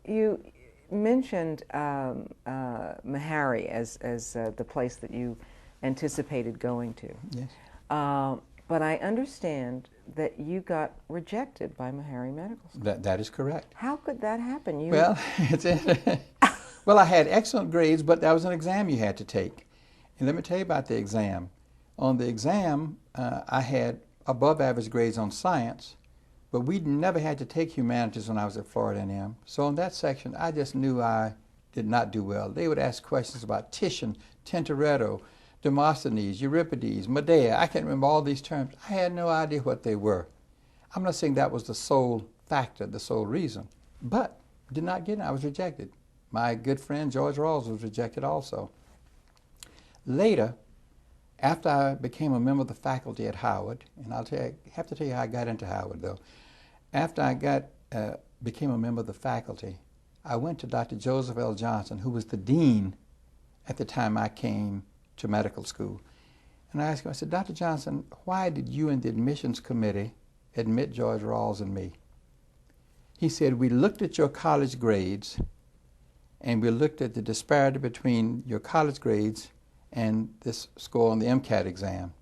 You mentioned Meharry as the place that you anticipated going to. Yes. But I understand that you got rejected by Meharry Medical School. That is correct. How could that happen? Well, well, I had excellent grades, but that was an exam you had to take. And let me tell you about the exam. On the exam, I had above average grades on science, but we never had to take humanities when I was at Florida A&M. So in that section, I just knew I did not do well. They would ask questions about Titian, Tintoretto, Demosthenes, Euripides, Medea. I can't remember all these terms. I had no idea what they were. I'm not saying that was the sole factor, the sole reason, but did not get it. I was rejected. My good friend George Rawls was rejected also. Later, after I became a member of the faculty at Howard, and I have to tell you how I got into Howard though. After I became a member of the faculty, I went to Dr. Joseph L. Johnson, who was the dean at the time I came to medical school. And I asked him, I said, Dr. Johnson, why did you and the admissions committee admit George Rawls and me? He said, we looked at your college grades and we looked at the disparity between your college grades and this score on the MCAT exam.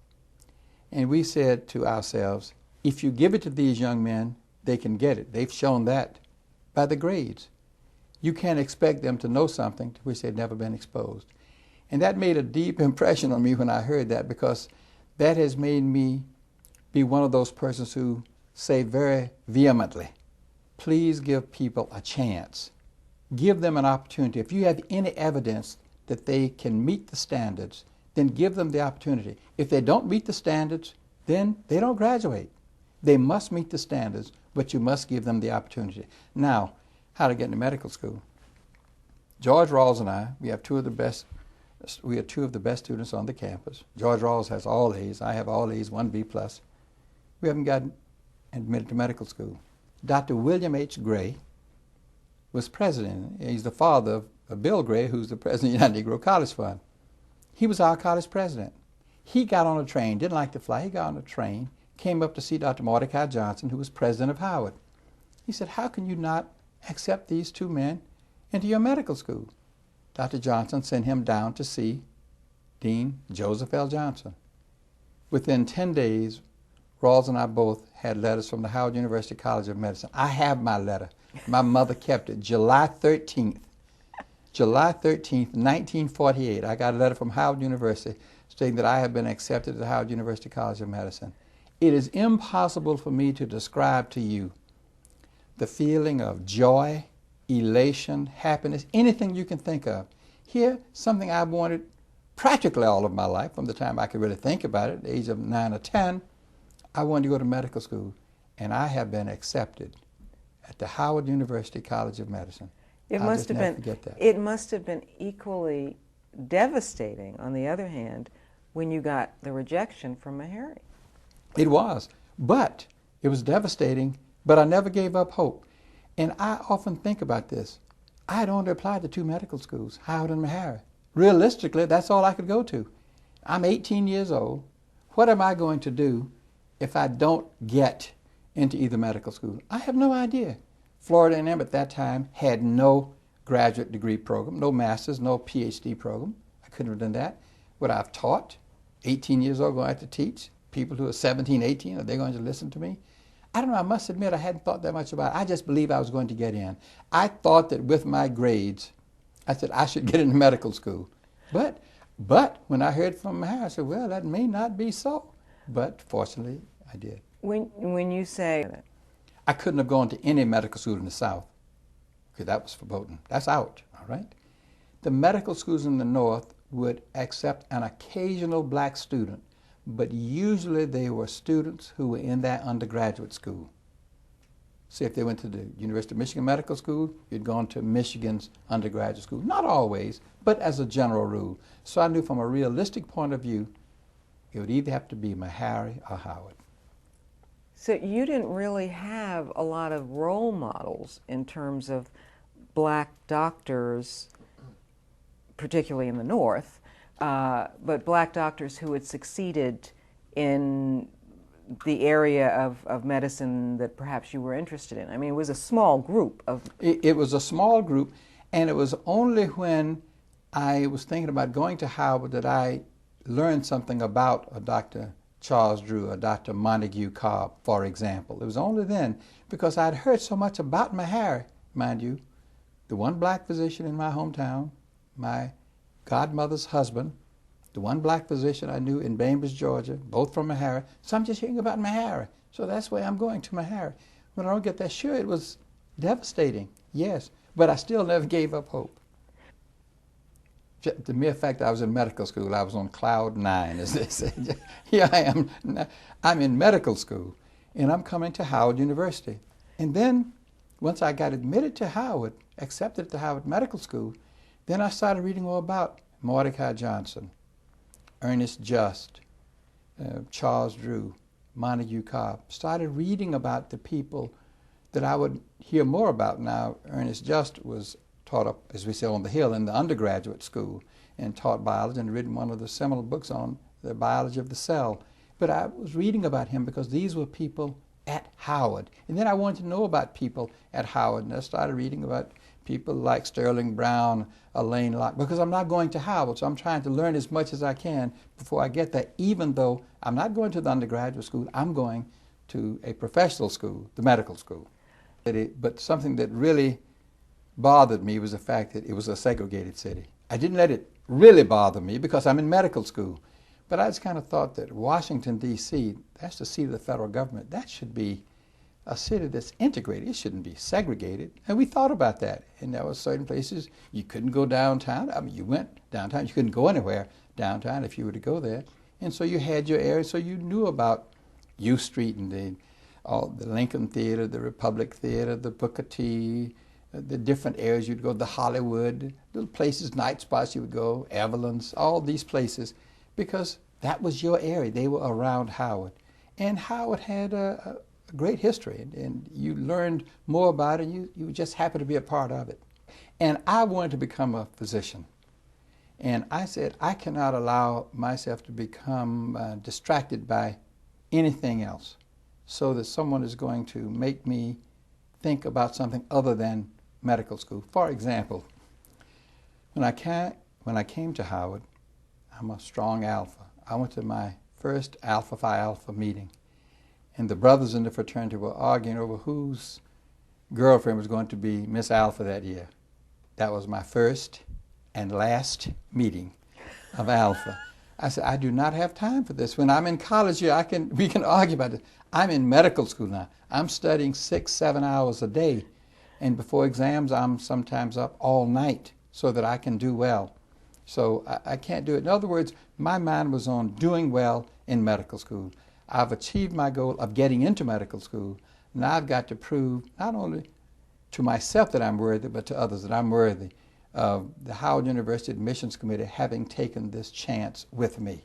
And we said to ourselves, if you give it to these young men, they can get it. They've shown that by the grades. You can't expect them to know something to which they've never been exposed. And that made a deep impression on me when I heard that, because that has made me be one of those persons who say very vehemently, please give people a chance. Give them an opportunity. If you have any evidence that they can meet the standards, then give them the opportunity. If they don't meet the standards, then they don't graduate. They must meet the standards, but you must give them the opportunity. Now, how to get into medical school. George Rawls and I, we are two of the best students on the campus. George Rawls has all A's. I have all A's, 1 B+. We haven't gotten admitted to medical school. Dr. William H. Gray was president. He's the father of Bill Gray, who's the president of the United Negro College Fund. He was our college president. He got on a train, didn't like to fly. He got on a train, came up to see Dr. Mordecai Johnson, who was president of Howard. He said, how can you not accept these two men into your medical school? Dr. Johnson sent him down to see Dean Joseph L. Johnson. Within 10 days, Rawls and I both had letters from the Howard University College of Medicine. I have my letter. My mother kept it. July 13th, 1948, I got a letter from Howard University stating that I have been accepted at the Howard University College of Medicine. It is impossible for me to describe to you the feeling of joy, elation, happiness, anything you can think of. Here, something I've wanted practically all of my life, from the time I could really think about it, at the age of 9 or 10, I wanted to go to medical school, and I have been accepted at the Howard University College of Medicine. It must have been equally devastating, on the other hand, when you got the rejection from Meharry. It was, but it was devastating, but I never gave up hope. And I often think about this. I had only applied to 2 medical schools, Howard and Meharry. Realistically, that's all I could go to. I'm 18 years old. What am I going to do if I don't get into either medical school? I have no idea. Florida A&M at that time had no graduate degree program, no master's, no PhD program. I couldn't have done that. Would I have taught? 18 years old, going to have to teach people who are 17, 18, are they going to listen to me? I don't know, I must admit I hadn't thought that much about it. I just believed I was going to get in. I thought that with my grades, I said I should get into medical school. But when I heard from Meharry, I said, well, that may not be so. But fortunately, I did. When you say that, I couldn't have gone to any medical school in the South, because that was verboten. That's out, all right? The medical schools in the North would accept an occasional black student, but usually they were students who were in that undergraduate school. See, if they went to the University of Michigan Medical School, you'd gone to Michigan's undergraduate school. Not always, but as a general rule. So I knew from a realistic point of view, it would either have to be Meharry or Howard. So you didn't really have a lot of role models in terms of black doctors, particularly in the North, but black doctors who had succeeded in the area of medicine that perhaps you were interested in? I mean, it was a small group of... It was a small group, and it was only when I was thinking about going to Howard that I learned something about a Dr. Charles Drew or Dr. Montague Cobb, for example. It was only then, because I'd heard so much about Meharry, mind you, the one black physician in my hometown, my godmother's husband, the one black physician I knew in Bainbridge, Georgia, both from Meharry. So I'm just hearing about Meharry. So that's why I'm going to Meharry. When I don't get that, sure, it was devastating, yes, but I still never gave up hope. The mere fact that I was in medical school, I was on cloud 9, as they say. Here I am. I'm in medical school, and I'm coming to Howard University. And then, once I got admitted to Howard, accepted to Howard Medical School, then I started reading all about Mordecai Johnson, Ernest Just, Charles Drew, Montague Cobb. Started reading about the people that I would hear more about. Now, Ernest Just was taught up, as we say, on the Hill in the undergraduate school and taught biology and written one of the seminal books on the biology of the cell. But I was reading about him because these were people at Howard. And then I wanted to know about people at Howard, and I started reading about people like Sterling Brown, Elaine Locke, because I'm not going to Howard, so I'm trying to learn as much as I can before I get there, even though I'm not going to the undergraduate school, I'm going to a professional school, the medical school. But something that really bothered me was the fact that it was a segregated city. I didn't let it really bother me because I'm in medical school. But I just kind of thought that Washington, D.C., that's the seat of the federal government. That should be a city that's integrated. It shouldn't be segregated. And we thought about that. And there were certain places you couldn't go downtown. I mean, you went downtown. You couldn't go anywhere downtown if you were to go there. And so you had your area, so you knew about U Street and the Lincoln Theater, the Republic Theater, the Booker T, the different areas you'd go, the Hollywood, little places, night spots you would go, Evelyn's, all these places, because that was your area. They were around Howard. And Howard had a great history, and you learned more about it, and you just happened to be a part of it. And I wanted to become a physician. And I said, I cannot allow myself to become distracted by anything else, so that someone is going to make me think about something other than medical school. For example, when I came to Howard, I'm a strong alpha. I went to my first Alpha Phi Alpha meeting, and the brothers in the fraternity were arguing over whose girlfriend was going to be Miss Alpha that year. That was my first and last meeting of Alpha. I said, I do not have time for this. When I'm in college here, we can argue about this. I'm in medical school now. I'm studying 6, 7 hours a day. And before exams, I'm sometimes up all night so that I can do well. So I can't do it. In other words, my mind was on doing well in medical school. I've achieved my goal of getting into medical school. Now I've got to prove not only to myself that I'm worthy, but to others that I'm worthy of the Howard University Admissions Committee having taken this chance with me.